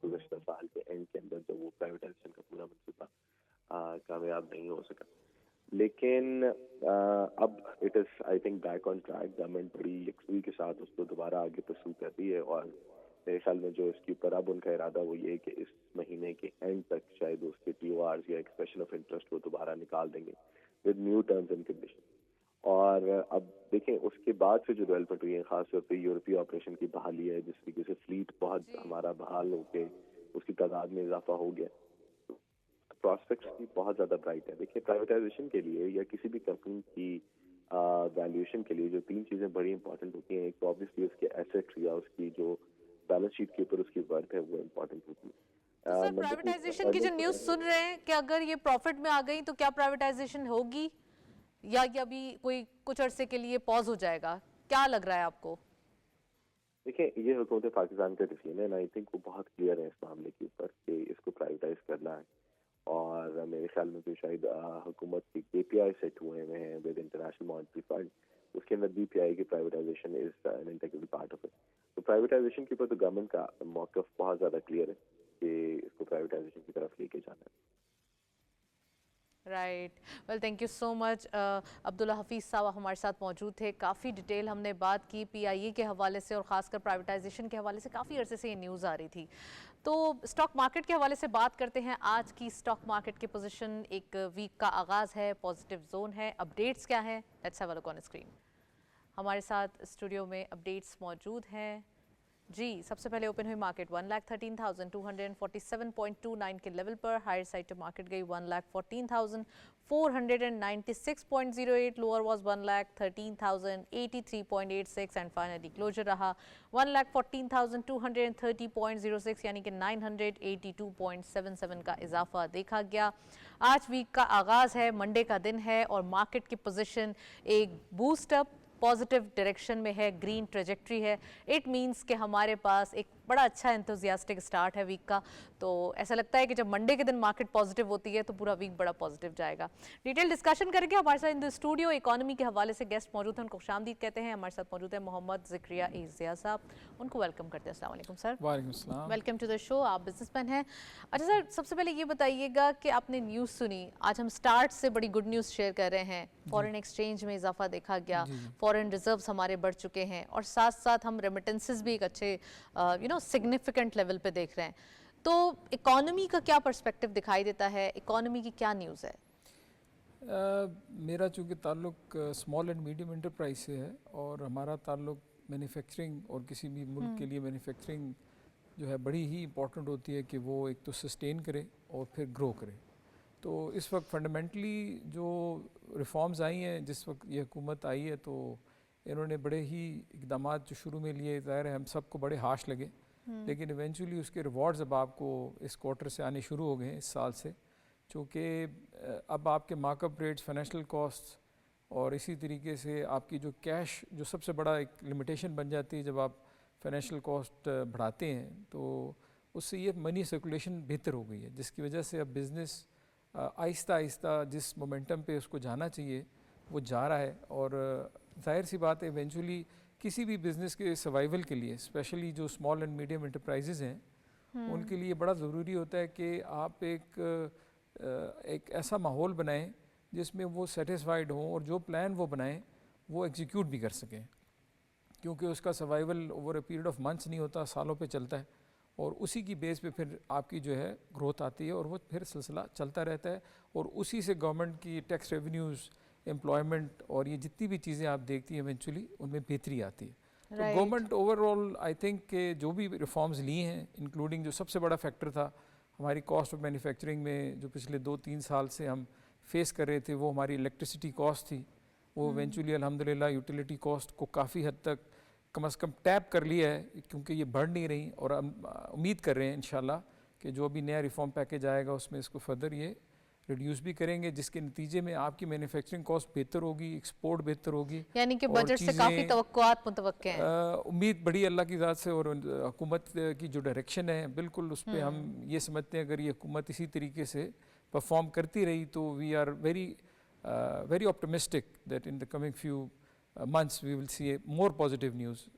गुज़श्ता साल के एंड के अंदर जब वो प्राइवेटाइजेशन का पूरा मंसूबा कामयाब नहीं हो सका। लेकिन अब it is I think back on track. Government बड़ी यकसुई के साथ उसको दोबारा आगे परसू कर रही है, और मेरे ख्याल में जो इसके ऊपर अब उनका इरादा वो ये है कि इस महीने के एंड तक शायद उसके TORs या एक्सप्रेशन ऑफ इंटरेस्ट को दोबारा निकाल देंगे with new terms and condition. और अब देखें उसके बाद से जो डेवलपमेंट हुई है, खासतौर पर यूरोपीय ऑपरेशन की बहाली है, जिस तरीके से फ्लीट बहुत हमारा बहाल होके उसकी तादाद में इजाफा हो गया, प्रॉस्पेक्ट्स भी बहुत ज़्यादा ब्राइट है। देखिए प्राइवेटाइजेशन के लिए या किसी भी कंपनी की वैल्यूएशन के लिए जो तीन चीज़ें बड़ी इंपॉर्टेंट होती हैं, एक तो ऑब्वियसली उसके एसेट या उसकी जो बैलेंस शीट के ऊपर उसकी वर्थ है वो इम्पोर्टेंट होती है। तो सर प्राइवेटाइजेशन की जो न्यूज़ सुन रहे हैं कि अगर ये प्रॉफिट में आ गई तो क्या प्राइवेटाइजेशन होगी या ये अभी कोई कुछ अरसे के लिए पॉज हो जाएगा, क्या लग रहा है आपको? देखिए ये हुकूमत पाकिस्तान का डिसीजन है, आई थिंक वो बहुत क्लियर है इस मामले के ऊपर कि इसको प्राइवेटाइज करना है। और मेरे ख्याल में तो शायद हुकूमत की KPI सेट हुए हैं विद इंटरनेशनल मॉनेटरी फंड, उसके अंदर DPI की privatisation is an integral part of it. तो प्राइवेटाइजेशन के ऊपर तो गवर्नमेंट का मौक़िफ़ बहुत ज़्यादा क्लियर है कि इसको प्राइवेटाइजेशन की तरफ लेके जाना है। Right, well thank you so much. Abdullah Hafeez साहब हमारे साथ मौजूद थे, काफ़ी डिटेल हमने बात की PIA के हवाले से और ख़ासकर प्राइवेटाइजेशन के हवाले से। काफ़ी अरसे से ये न्यूज़ आ रही थी। तो स्टॉक मार्केट के हवाले से बात करते हैं। आज की स्टॉक मार्केट की पोजीशन, एक वीक का आगाज़ है, पॉजिटिव जोन है। अपडेट्स क्या हैं, let's have a look on screen. हमारे साथ स्टूडियो में अपडेट्स मौजूद हैं जी। सबसे पहले ओपन हुई मार्केट 1,13,247.29 के लेवल पर। हायर साइड टू मार्केट गई 1,14,496.08, lower was 1,13,083.86 and finally closure रहा 1,14,230.06 यानी कि 982.77 का इजाफा देखा गया। आज वीक का आगाज़ है, मंडे का दिन है और मार्केट की पोजीशन एक बूस्ट अप पॉजिटिव डायरेक्शन में है, ग्रीन ट्रेजेक्ट्री है। इट मींस कि हमारे पास एक बड़ा अच्छा एंथुजियास्टिक स्टार्ट है वीक का। तो ऐसा लगता है कि जब मंडे के दिन मार्केट पॉजिटिव होती है तो पूरा वीक बड़ा पॉजिटिव जाएगा। डिटेल डिस्कशन करके हमारे साथ इन द स्टूडियो इकोनॉमी के हवाले से गेस्ट मौजूद हैं, उनको खुशामदीद कहते हैं। हमारे साथ मौजूद है मोहम्मद ज़िक्रिया ज़िया साहब, उनको वेलकम करते हैं। अस्सलाम वालेकुम सर। वालेकुम सलाम। Welcome to the show. आप बिजनेसमैन हैं। अच्छा सर, सबसे पहले ये बताइएगा कि आपने न्यूज़ सुनी, आज हम स्टार्ट से बड़ी गुड न्यूज़ शेयर कर रहे हैं। फॉरेन एक्सचेंज में इजाफा देखा गया, फॉरेन रिजर्व्स हमारे बढ़ चुके हैं और साथ साथ हम रेमिटेंसेस भी एक अच्छे सिग्निफिकेंट लेवल पे देख रहे हैं। तो इकोनॉमी का क्या पर्सपेक्टिव दिखाई देता है, इकोनॉमी की क्या न्यूज़ है? मेरा चूँकि ताल्लुक स्मॉल एंड मीडियम एंटरप्राइज से है और हमारा ताल्लुक मैन्युफैक्चरिंग और किसी भी मुल्क के लिए मैन्युफैक्चरिंग जो है बड़ी ही इम्पॉर्टेंट होती है कि वो एक तो सस्टेन करे और फिर ग्रो करे। तो इस वक्त फंडामेंटली जो रिफॉर्म्स आई हैं, जिस वक्त ये हुकूमत आई है तो इन्होंने बड़े ही इकदाम जो शुरू में लिए, ज़ाहिर है हम सबको बड़े हाश लगे, लेकिन इवेंचुअली उसके रिवॉर्ड्स अब आपको इस क्वार्टर से आने शुरू हो गए हैं, इस साल से। चूँकि अब आपके मार्कअप रेट्स, फाइनेंशियल कॉस्ट और इसी तरीके से आपकी जो कैश, जो सबसे बड़ा एक लिमिटेशन बन जाती है जब आप फाइनेंशियल कॉस्ट बढ़ाते हैं, तो उससे ये मनी सर्कुलेशन बेहतर हो गई है, जिसकी वजह से अब बिज़नेस आहिस्ता आहिस्ता जिस मोमेंटम पे उसको जाना चाहिए वो जा रहा है। और जाहिर सी बात है इवेंचुअली किसी भी बिज़नेस के सर्वाइवल के लिए, स्पेशली जो स्मॉल एंड मीडियम एंटरप्राइजेज़ हैं, उनके लिए बड़ा ज़रूरी होता है कि आप एक ऐसा माहौल बनाएं जिसमें वो सेटिस्फाइड हों और जो प्लान वो बनाएं वो एग्जीक्यूट भी कर सकें, क्योंकि उसका survival over a period of months नहीं होता, सालों पे चलता है और उसी की बेस पे फिर आपकी जो है ग्रोथ आती है और वो फिर सिलसिला चलता रहता है और उसी से गवर्नमेंट की टैक्स रेवेन्यूज़, एम्प्लॉयमेंट और ये जितनी भी चीज़ें आप देखती हैं इवेंचुअली उनमें बेहतरी आती है। तो गवर्नमेंट ओवरऑल आई थिंक के जो भी रिफॉर्म्स लिए हैं, इंक्लूडिंग जो सबसे बड़ा फैक्टर था हमारी कॉस्ट ऑफ मैन्युफैक्चरिंग में जो पिछले 2-3 साल से हम फेस कर रहे थे, वो हमारी इलेक्ट्रिसिटी कॉस्ट थी, वो इवेंचुअली अल्हम्दुलिल्लाह यूटिलिटी कॉस्ट को काफ़ी हद तक कम से कम टैप कर लिया है, क्योंकि ये बढ़ नहीं रही और हम उम्मीद कर रहे हैं इंशाल्लाह कि जो भी नया रिफॉर्म पैकेज आएगा उसमें इसको फर्दर ये रिड्यूस भी करेंगे, जिसके नतीजे में आपकी मैन्युफैक्चरिंग कॉस्ट बेहतर होगी, एक्सपोर्ट बेहतर होगी। यानी कि बजट से काफ़ी तवक्कुआत मुतवक्के हैं। उम्मीद बड़ी अल्लाह की ज़ात से और हुकूमत की जो डायरेक्शन है बिल्कुल उस पर हम ये समझते हैं अगर ये हुकूमत इसी तरीके से परफॉर्म करती रही तो we are very optimistic that in the coming few months we will see a more positive news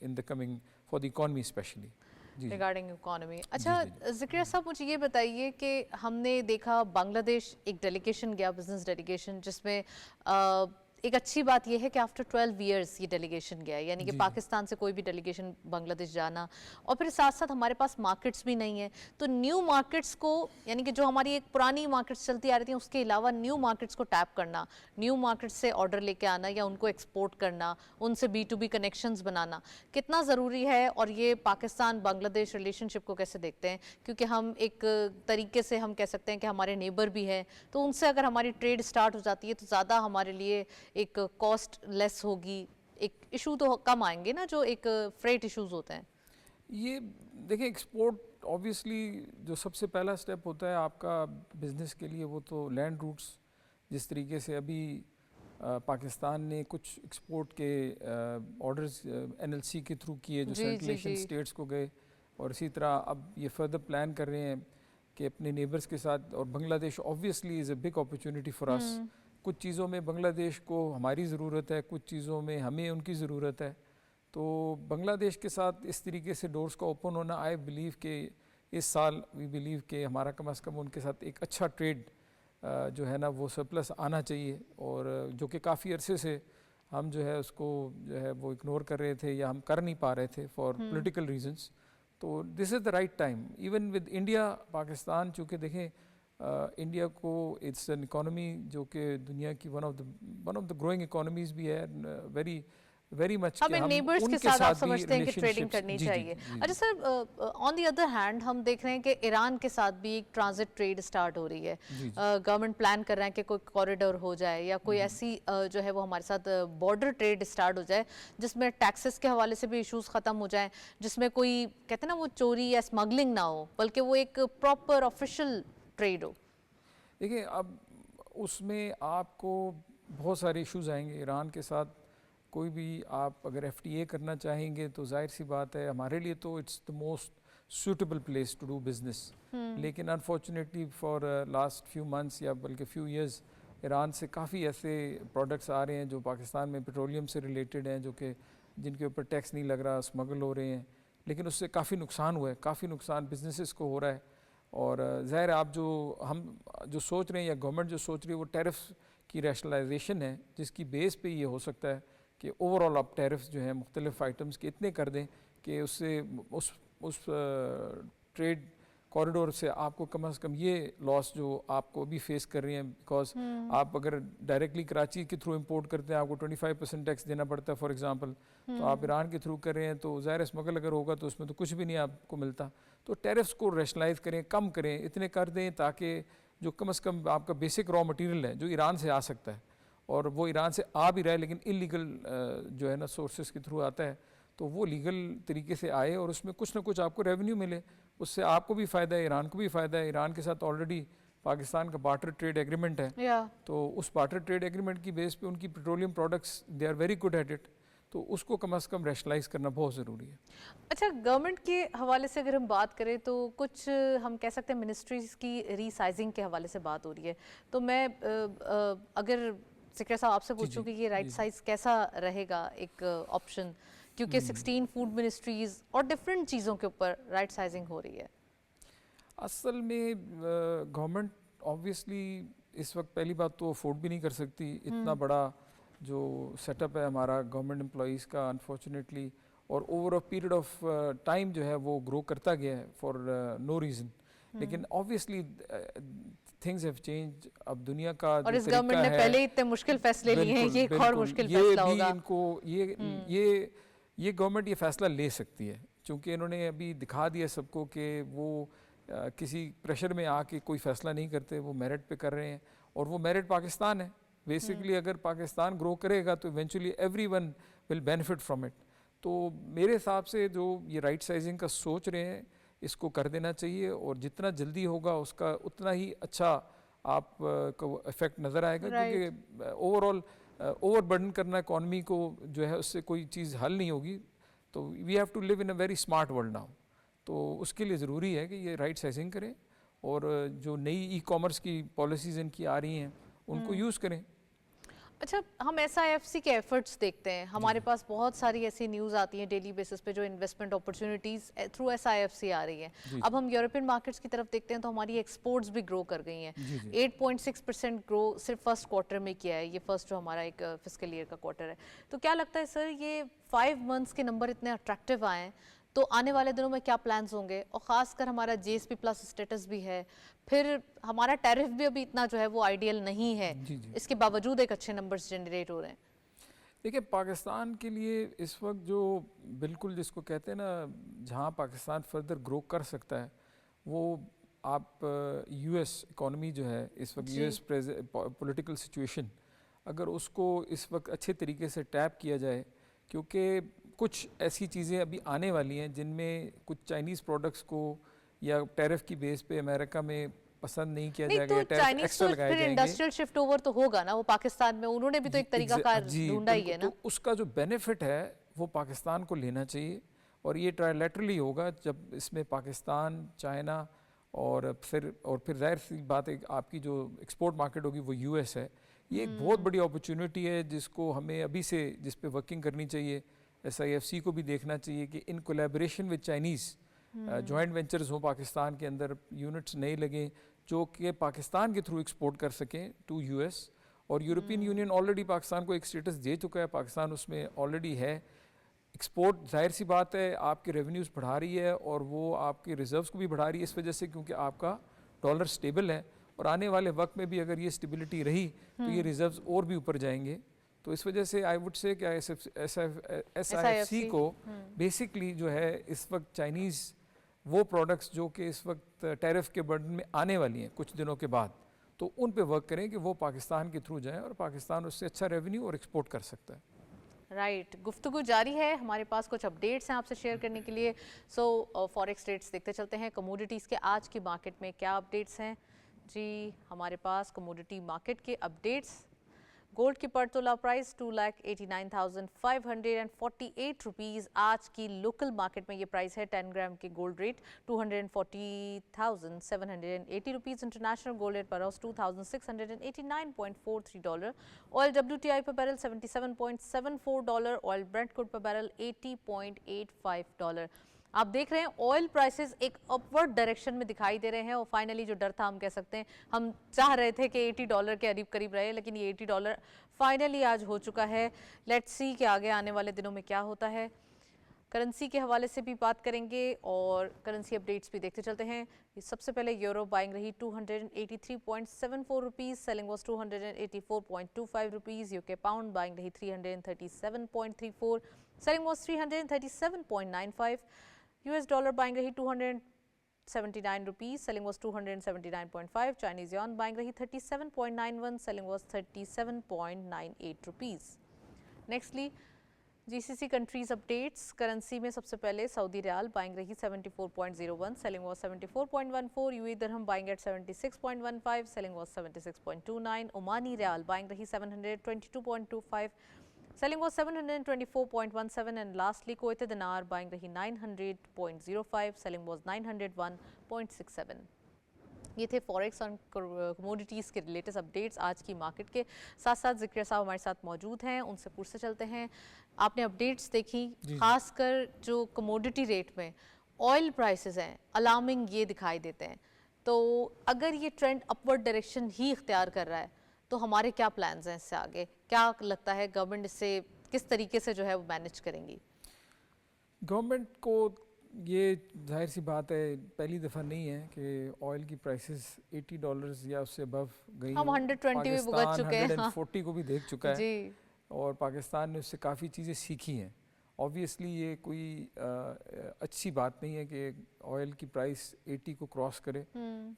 in the coming for the economy especially. जी। Regarding economy. अच्छा जी। ज़िक्रिया साहब, मुझे ये बताइए कि हमने देखा बांग्लादेश एक डेलीगेशन गया, बिजनेस डेलीगेशन, जिसमें एक अच्छी बात यह है कि आफ्टर 12 इयर्स ये डेलीगेशन गया, यानी कि जी। पाकिस्तान से कोई भी डेलीगेशन बांग्लादेश जाना, और फिर साथ साथ हमारे पास मार्केट्स भी नहीं है, तो न्यू मार्केट्स को, यानी कि जो हमारी एक पुरानी मार्केट्स चलती आ रही थी उसके अलावा न्यू मार्केट्स को टैप करना, न्यू मार्केट्स से ऑर्डर लेके आना या उनको एक्सपोर्ट करना, उनसे B2B कनेक्शंस बनाना कितना ज़रूरी है, और ये पाकिस्तान बांग्लादेश रिलेशनशिप को कैसे देखते हैं? क्योंकि हम एक तरीके से हम कह सकते हैं कि हमारे नेबर भी हैं, तो उनसे अगर हमारी ट्रेड स्टार्ट हो जाती है तो ज़्यादा हमारे लिए एक कॉस्ट लेस होगी, एक इशू तो कम आएंगे ना, जो एक फ्रेट इश्यूज होते हैं। ये देखिए, एक्सपोर्ट ऑब्वियसली जो सबसे पहला स्टेप होता है आपका बिजनेस के लिए, वो तो लैंड रूट्स। जिस तरीके से अभी पाकिस्तान ने कुछ एक्सपोर्ट के ऑर्डर्स NLC के थ्रू किए जो सेंट्रल एशियन स्टेट्स को गए, और इसी तरह अब ये फर्दर प्लान कर रहे हैं कि अपने नेबर्स के साथ, और Bangladesh obviously is a big opportunity for us. कुछ चीज़ों में बांग्लादेश को हमारी ज़रूरत है, कुछ चीज़ों में हमें उनकी ज़रूरत है, तो बांग्लादेश के साथ इस तरीके से डोर्स का ओपन होना, आई बिलीव कि इस साल वी बिलीव कि हमारा कम से कम उनके साथ एक अच्छा ट्रेड जो है ना वो सरप्लस आना चाहिए, और जो कि काफ़ी अरसे से हम जो है उसको जो है वो इग्नोर कर रहे थे या हम कर नहीं पा रहे थे फॉर पॉलिटिकल रीजंस। तो this is the right time. Even with India Pakistan, चूँकि देखें इंडिया को इट्स एन इकोनॉमी जो कि दुनिया की one of the growing economies भी है, वेरी मच हमें नेबर्स के साथ आप समझते हैं कि ट्रेडिंग करनी चाहिए। अच्छा sir, on the other hand हम देख रहे हैं कि ईरान के साथ भी एक ट्रांजिट ट्रेड स्टार्ट हो रही है। गवर्नमेंट प्लान कर रहे हैं कि कोई कॉरिडोर हो जाए या कोई ऐसी जो है वो हमारे साथ बॉर्डर ट्रेड स्टार्ट हो जाए जिसमें टैक्सेस के हवाले से भी इश्यूज ख़त्म हो जाए, जिसमें कोई कहते हैं ना वो चोरी या स्मगलिंग ना हो, बल्कि वो एक प्रॉपर ऑफिशियल ट्रेड हो। देखिए, अब उसमें आपको बहुत सारे इश्यूज आएंगे ईरान के साथ। कोई भी आप अगर FTA करना चाहेंगे तो जाहिर सी बात है हमारे लिए तो it's the most suitable place to do business, लेकिन unfortunately for last few months या बल्कि फ्यू इयर्स ईरान से काफ़ी ऐसे प्रोडक्ट्स आ रहे हैं जो पाकिस्तान में पेट्रोलियम से रिलेटेड हैं, जो कि जिनके ऊपर टैक्स नहीं लग रहा, स्मगल हो रहे हैं, लेकिन उससे काफ़ी नुकसान हुआ है, काफ़ी नुकसान बिजनेसेस को हो रहा है। और ज़ाहिर आप हम जो सोच रहे हैं या गवर्नमेंट जो सोच रही है वो टैरिफ की रैशनलाइजेशन है, जिसकी बेस पे ये हो सकता है कि ओवरऑल आप टैरिफ्स जो हैं मुख्तलिफ आइटम्स के इतने कर दें कि उससे उस ट्रेड कॉरिडोर से आपको कम से कम ये लॉस जो आपको अभी फेस कर रही हैं, बिकॉज आप अगर डायरेक्टली कराची के थ्रू इंपोर्ट करते हैं आपको 25% टैक्स देना पड़ता है फॉर एग्जांपल, तो आप ईरान के थ्रू कर रहे हैं तो ज़ाहिर स्मगल अगर होगा तो उसमें तो कुछ भी नहीं आपको मिलता। तो टैरिफ्स को रैशनलाइज करें, कम करें, इतने कर दें ताकि जो कम से कम आपका बेसिक रॉ मटेरियल है जो ईरान से आ सकता है, और वो ईरान से आ भी रहा है लेकिन इलीगल जो है ना सोर्सेज के थ्रू आता है, तो वो लीगल तरीके से आए और उसमें कुछ ना कुछ आपको रेवेन्यू मिले, उससे आपको भी फ़ायदा है, ईरान को भी फ़ायदा है। ईरान के साथ ऑलरेडी पाकिस्तान का बार्टर ट्रेड एग्रीमेंट है, तो उस बार्टर ट्रेड एग्रीमेंट की बेस पे उनकी petroleum products they are very good at it, तो उसको कम से कम रैशनलाइज करना बहुत ज़रूरी है। अच्छा, गवर्नमेंट के हवाले से अगर हम बात करें तो कुछ हम कह सकते हैं मिनिस्ट्रीज़ की रीसाइजिंग के हवाले से बात हो रही है, तो मैं अगर ज़िक्रिया साहब आपसे पूछूं कि ये राइट साइज कैसा रहेगा एक ऑप्शन, क्योंकि 16 फूड मिनिस्ट्रीज़ और डिफरेंट चीज़ों के ऊपर राइट साइजिंग हो रही है। असल में गवर्नमेंट ऑब्वियसली इस वक्त पहली बात तो अफोर्ड भी नहीं कर सकती इतना बड़ा जो सेटअप है हमारा गवर्नमेंट एम्प्लॉइज़ का, अनफॉर्चुनेटली, और over a period of time जो है वो ग्रो करता गया है फॉर नो रीज़न, लेकिन ऑब्वियसली थिंग्स हैव चेंज। अब दुनिया का और इस गवर्नमेंट ने पहले इतने मुश्किल फैसले लिए हैं, ये एक और मुश्किल फैसला होगा। इनको ये गवर्नमेंट ये फैसला ले सकती है, क्योंकि इन्होंने अभी दिखा दिया सबको कि वो किसी प्रेशर में आके कोई फैसला नहीं करते, वो मेरिट पे कर रहे हैं, और वो मेरिट पाकिस्तान है बेसिकली। अगर पाकिस्तान ग्रो करेगा तो eventually everyone will benefit from it. तो मेरे हिसाब से जो ये राइट साइजिंग का सोच रहे हैं इसको कर देना चाहिए, और जितना जल्दी होगा उसका उतना ही अच्छा आप को इफेक्ट नज़र आएगा, क्योंकि ओवरऑल ओवरबर्डन करना इकॉनमी को जो है उससे कोई चीज़ हल नहीं होगी। तो we have to live in a very smart world now, तो उसके लिए ज़रूरी है कि ये राइट साइजिंग करें, और जो नई ई-कॉमर्स की पॉलिसीज़ इनकी आ रही हैं उनको यूज़ करें। अच्छा, हम SIFC के एफर्ट्स देखते हैं, हमारे पास बहुत सारी ऐसी न्यूज़ आती हैं डेली बेसिस पे जो इन्वेस्टमेंट अपॉर्चुनिटीज़ थ्रू SIFC आ रही हैं। अब हम यूरोपियन मार्केट्स की तरफ देखते हैं तो हमारी एक्सपोर्ट्स भी ग्रो कर गई हैं। 8.6% ग्रो सिर्फ फर्स्ट क्वार्टर में किया है, ये फर्स्ट जो हमारा एक फिस्कल ईयर का क्वार्टर है। तो क्या लगता है सर, ये 5 मंथ्स के नंबर इतने अट्रैक्टिव आए हैं, तो आने वाले दिनों में क्या प्लान्स होंगे? और ख़ासकर हमारा GSP प्लस स्टेटस भी है, फिर हमारा टैरिफ भी अभी इतना जो है वो आइडियल नहीं है, इसके बावजूद एक अच्छे नंबर्स जनरेट हो रहे हैं। देखिए, पाकिस्तान के लिए इस वक्त जो बिल्कुल जिसको कहते हैं ना, जहाँ पाकिस्तान फर्दर ग्रो कर सकता है, वो आप US इकॉनमी जो है इस वक्त, US पॉलिटिकल सिचुएशन, अगर उसको इस वक्त अच्छे तरीके से टैप किया जाए, क्योंकि कुछ ऐसी चीज़ें अभी आने वाली हैं जिनमें कुछ चाइनीज़ प्रोडक्ट्स को या टैरिफ की बेस पे अमेरिका में पसंद नहीं किया जाएगा, तो टैरिफ एक्स्ट्रा लगाए जाएंगे। इंडस्ट्रियल शिफ्ट ओवर तो होगा ना, वो पाकिस्तान में उन्होंने भी तो एक तरीका कार ढूंढा ही है ना। तो उसका जो बेनिफिट है वो पाकिस्तान को लेना चाहिए, और ये ट्राइलेटरली होगा जब इसमें पाकिस्तान, चाइना और फिर जाहिर सी बात है आपकी जो एक्सपोर्ट मार्केट होगी वो US है। ये एक बहुत बड़ी अपॉर्चुनिटी है जिसको हमें अभी से जिस पे वर्किंग करनी चाहिए। SIFC को भी देखना चाहिए कि in collaboration with Chinese joint ventures हो पाकिस्तान के अंदर, यूनिट्स नए लगें जो कि पाकिस्तान के थ्रू एक्सपोर्ट कर सकें टू US। और यूरोपियन यूनियन ऑलरेडी पाकिस्तान को एक स्टेटस दे चुका है, पाकिस्तान उसमें ऑलरेडी है। एक्सपोर्ट जाहिर सी बात है आपके रेवेन्यूज़ बढ़ा रही है और वो आपके रिजर्व्स को भी बढ़ा रही है इस वजह से, क्योंकि आपका डॉलर स्टेबल है, और आने वाले वक्त में भी अगर ये स्टेबिलिटी रही तो ये रिजर्व्स और भी ऊपर जाएंगे। तो इस वजह से आई वुड से क्या SIFC को बेसिकली जो है इस वक्त चाइनीज़ वो प्रोडक्ट्स जो कि इस वक्त टैरिफ के बर्डन में आने वाली हैं कुछ दिनों के बाद, तो उन पे वर्क करें कि वो पाकिस्तान के थ्रू जाएं और पाकिस्तान उससे अच्छा रेवेन्यू और एक्सपोर्ट कर सकता है। राइट, गुफ्तगू जारी है, हमारे पास कुछ अपडेट्स हैं आपसे शेयर करने के लिए। फॉरेक्स रेट्स देखते चलते हैं, कमोडिटीज़ के आज की मार्केट में क्या अपडेट्स हैं जी। हमारे पास कमोडिटी मार्केट के अपडेट्स, गोल्ड की पर तोला प्राइस 2,89,548 रुपीज़ आज की लोकल मार्केट में ये प्राइस है। 10 ग्राम के gold rate 240,780 rupees. International gold rate पर हाउस $2,689.43। ऑयल WTI पर बैरल $77.74। ऑयल ब्रेंट क्रूड पर बैरल $80.85। आप देख रहे हैं ऑयल प्राइसेस एक अपवर्ड डायरेक्शन में दिखाई दे रहे हैं, और फाइनली जो डर था, हम कह सकते हैं हम चाह रहे थे कि $80 के करीब करीब रहे, लेकिन ये $80 फाइनली आज हो चुका है। लेट्स सी कि आगे आने वाले दिनों में क्या होता है। करेंसी के हवाले से भी बात करेंगे और करेंसी अपडेट्स भी देखते चलते हैं। सबसे पहले यूरो बाइंग रही 283.74 rupees, selling was 284.25 rupees. UK pound buying रही 337.34, selling was 337.95। US dollar buying रही 279 rupees, selling was 279.5। Chinese yuan buying रही 37.91, selling was 37.98 rupees. Nextly GCC countries updates, currency में सबसे पहले सऊदी रियाल बाइंग रही 74.01, selling was 74.14। UAE dirham buying at 76.15, selling was 76.29। Omani riyal buying रही 722.25, selling was 724.17, and lastly Kuwaiti dinar buying rahi 900.05, selling was 901.67। ये थे forex और commodities के related updates आज की मार्केट के। साथ साथ ज़िक्र साहब हमारे साथ मौजूद हैं, उनसे पूछते चलते हैं। आपने अपडेट्स देखी, खासकर जो कमोडिटी रेट में ऑयल प्राइसेस हैं अलार्मिंग ये दिखाई देते हैं, तो अगर ये ट्रेंड अपवर्ड डायरेक्शन ही इख्तियार कर रहा है तो हमारे क्या प्लान्स हैं इससे आगे? क्या लगता है गवर्नमेंट इससे किस तरीके से जो है वो मैनेज करेंगी? गवर्नमेंट को ये जाहिर सी बात है पहली दफ़ा नहीं है कि ऑयल की प्राइसेस $80 या उससे अबव गई। हम 120 भी भुगत चुके हैं, 140 को भी देख चुका है जी। और पाकिस्तान ने उससे काफ़ी चीज़ें सीखी हैं। ऑब्वियसली ये कोई अच्छी बात नहीं है कि ऑयल की प्राइस 80 को क्रॉस करे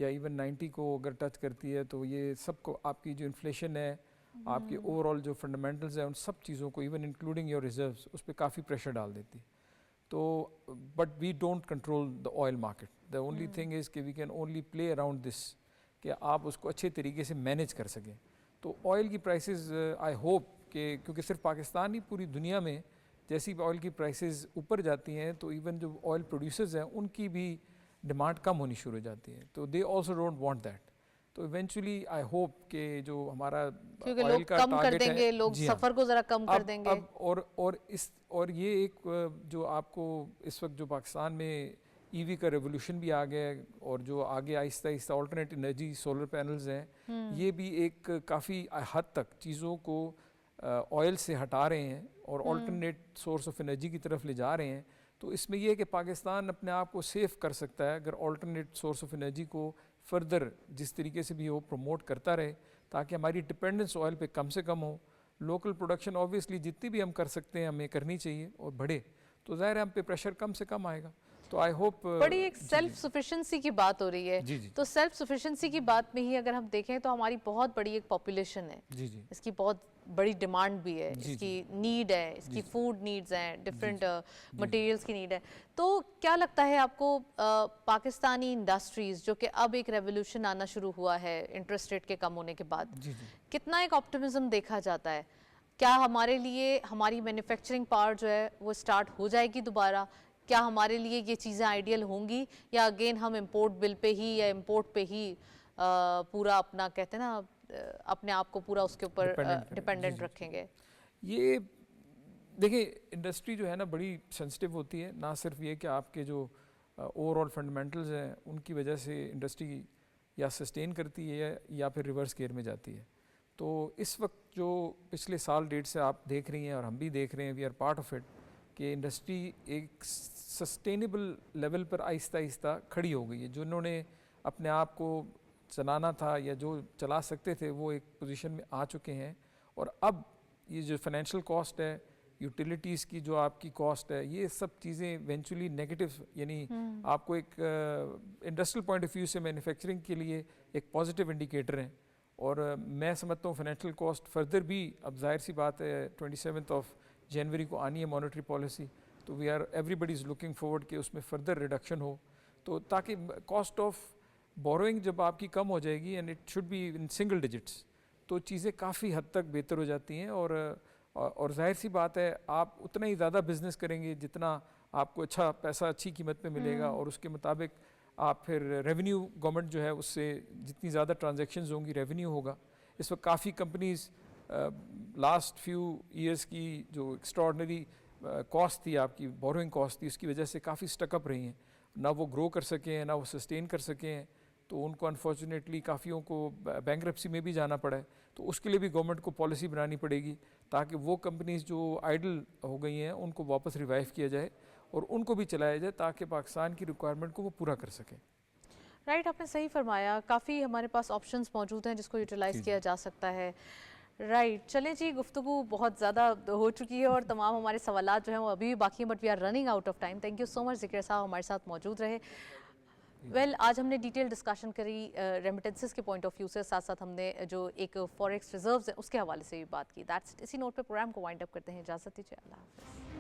या इवन 90 को अगर टच करती है, तो ये सबको आपकी जो इन्फ्लेशन है, आपके ओवरऑल जो फंडामेंटल्स हैं, उन सब चीज़ों को इवन इंक्लूडिंग योर रिजर्व्स उस पर काफ़ी प्रेशर डाल देती है। तो but we don't control the oil market, the only thing is कि we can only play around this, कि आप उसको अच्छे तरीके से मैनेज कर सकें। तो ऑयल की प्राइसेस आई होप कि क्योंकि सिर्फ पाकिस्तान नहीं पूरी दुनिया में जैसी ऑयल की प्राइसेस ऊपर जाती हैं तो इवन जो ऑयल प्रोड्यूसर्स हैं उनकी भी डिमांड कम होनी शुरू हो जाती है, तो they also don't want that. तो इवेंचुअली आई होप कि जो हमारा क्योंकि ऑयल लोग का कम कर टारगेट देंगे, है, लोग जी हाँ, सफर को जरा कम कर देंगे। अब और ये एक जो आपको इस वक्त जो पाकिस्तान में ईवी का रेवोल्यूशन भी आ गया है, और जो आगे Aahista Aahista alternate energy solar panels हैं, ये भी एक काफ़ी हद तक चीज़ों को ऑयल से हटा रहे हैं और ऑल्टरनेट सोर्स ऑफ एनर्जी की तरफ ले जा रहे हैं। तो इसमें यह है कि पाकिस्तान अपने आप को सेफ कर सकता है अगर ऑल्टरनेट सोर्स ऑफ एनर्जी को फर्दर जिस तरीके से भी वो प्रमोट करता रहे, ताकि हमारी डिपेंडेंस ऑयल पे कम से कम हो। लोकल प्रोडक्शन ऑब्वियसली जितनी भी हम कर सकते हैं हमें करनी चाहिए और बढ़े, तो ज़ाहिर है हम पे प्रेशर कम से कम आएगा। तो आई होप बड़ी एक सेल्फ सफिशिएंसी की बात हो रही है। जी जी तो सेल्फ सफिशिएंसी की बात में ही अगर हम देखें तो हमारी बहुत बड़ी एक पॉपुलेशन है, जी जी इसकी बहुत बड़ी डिमांड भी है, जी, इसकी नीड है, इसकी जी। फूड नीड्स हैं, डिफरेंट मटेरियल्स की नीड है। तो क्या लगता है आपको पाकिस्तानी इंडस्ट्रीज जो कि अब एक रेवोल्यूशन आना शुरू हुआ है इंटरेस्ट रेट के कम होने के बाद, जी जी कितना एक ऑप्टिमिज्म देखा जाता है? क्या हमारे लिए हमारी मैन्युफैक्चरिंग पावर जो है वो स्टार्ट हो जाएगी दोबारा? क्या हमारे लिए ये चीज़ें आइडियल होंगी, या अगेन हम इंपोर्ट बिल पे ही या इंपोर्ट पे ही पूरा अपना कहते हैं ना अपने आप को पूरा उसके ऊपर डिपेंडेंट रखेंगे? ये देखिए इंडस्ट्री जो है ना बड़ी सेंसिटिव होती है, ना सिर्फ ये कि आपके जो ओवरऑल फंडामेंटल्स हैं उनकी वजह से इंडस्ट्री या सस्टेन करती है या फिर रिवर्स गियर में जाती है। तो इस वक्त जो पिछले साल डेढ़ से आप देख रही हैं और हम भी देख रहे हैं, we are part of it, कि इंडस्ट्री एक सस्टेनेबल लेवल पर आहिस्ता आहिस्ता खड़ी हो गई है। जो उन्होंने अपने आप को चलाना था या जो चला सकते थे वो एक पोजीशन में आ चुके हैं। और अब ये जो फाइनेंशियल कॉस्ट है, यूटिलिटीज़ की जो आपकी कॉस्ट है, ये सब चीज़ें इवेंचुअली नेगेटिव, यानी आपको एक इंडस्ट्रियल पॉइंट ऑफ व्यू से मैन्युफैक्चरिंग के लिए एक पॉजिटिव इंडिकेटर हैं। और मैं समझता हूँ फाइनेंशियल कॉस्ट फर्दर भी, अब जाहिर सी बात है 27 जनवरी को आनी है मॉनेटरी पॉलिसी, तो we are everybody is looking forward कि उसमें फर्दर रिडक्शन हो, तो ताकि कॉस्ट ऑफ बोरोइंग जब आपकी कम हो जाएगी and it should be in single digits, तो चीज़ें काफ़ी हद तक बेहतर हो जाती हैं। और जाहिर सी बात है आप उतना ही ज़्यादा बिजनेस करेंगे जितना आपको अच्छा पैसा अच्छी कीमत पे मिलेगा, और उसके मुताबिक आप फिर रेवेन्यू गवर्नमेंट जो है उससे जितनी ज़्यादा ट्रांजैक्शंस होंगी रेवेन्यू होगा। इस वक्त काफ़ी कंपनीज़ लास्ट फ्यू ईयर्स की जो एक्स्ट्राऑर्डिनरी कॉस्ट थी, आपकी बोरोइंग कॉस्ट थी, उसकी वजह से काफ़ी स्टकअप रही हैं, ना वो ग्रो कर सके हैं ना वो सस्टेन कर सके हैं। तो उनको अनफॉर्चुनेटली काफ़ियों को बैंकरप्सी में भी जाना पड़ा है। तो उसके लिए भी गवर्नमेंट को पॉलिसी बनानी पड़ेगी ताकि वो कंपनीज जो आइडल हो गई हैं उनको वापस रिवाइव किया जाए और उनको भी चलाया जाए ताकि पाकिस्तान की रिक्वायरमेंट को वो पूरा कर सकें। राइट, आपने सही फरमाया, काफ़ी हमारे पास ऑप्शंस मौजूद हैं जिसको यूटिलाइज़ किया जा सकता है। राइट, चलें जी, गुफ्तगू बहुत ज़्यादा हो चुकी है और तमाम हमारे सवालात जो हैं वो अभी भी बाकी हैं, but we are running out of time. Thank you so much Zikr साहब हमारे साथ मौजूद रहे। आज हमने डिटेल डिस्कशन करी रेमिटेंसेस के पॉइंट ऑफ व्यू से, साथ साथ हमने जो एक फॉरेक्स रिजर्व्स हैं उसके हवाले से भी बात की। दैट्स इसी नोट पे प्रोग्राम को वाइंड अप करते हैं। इजाज़त दीजिए, अल्लाह हाफ़िज़।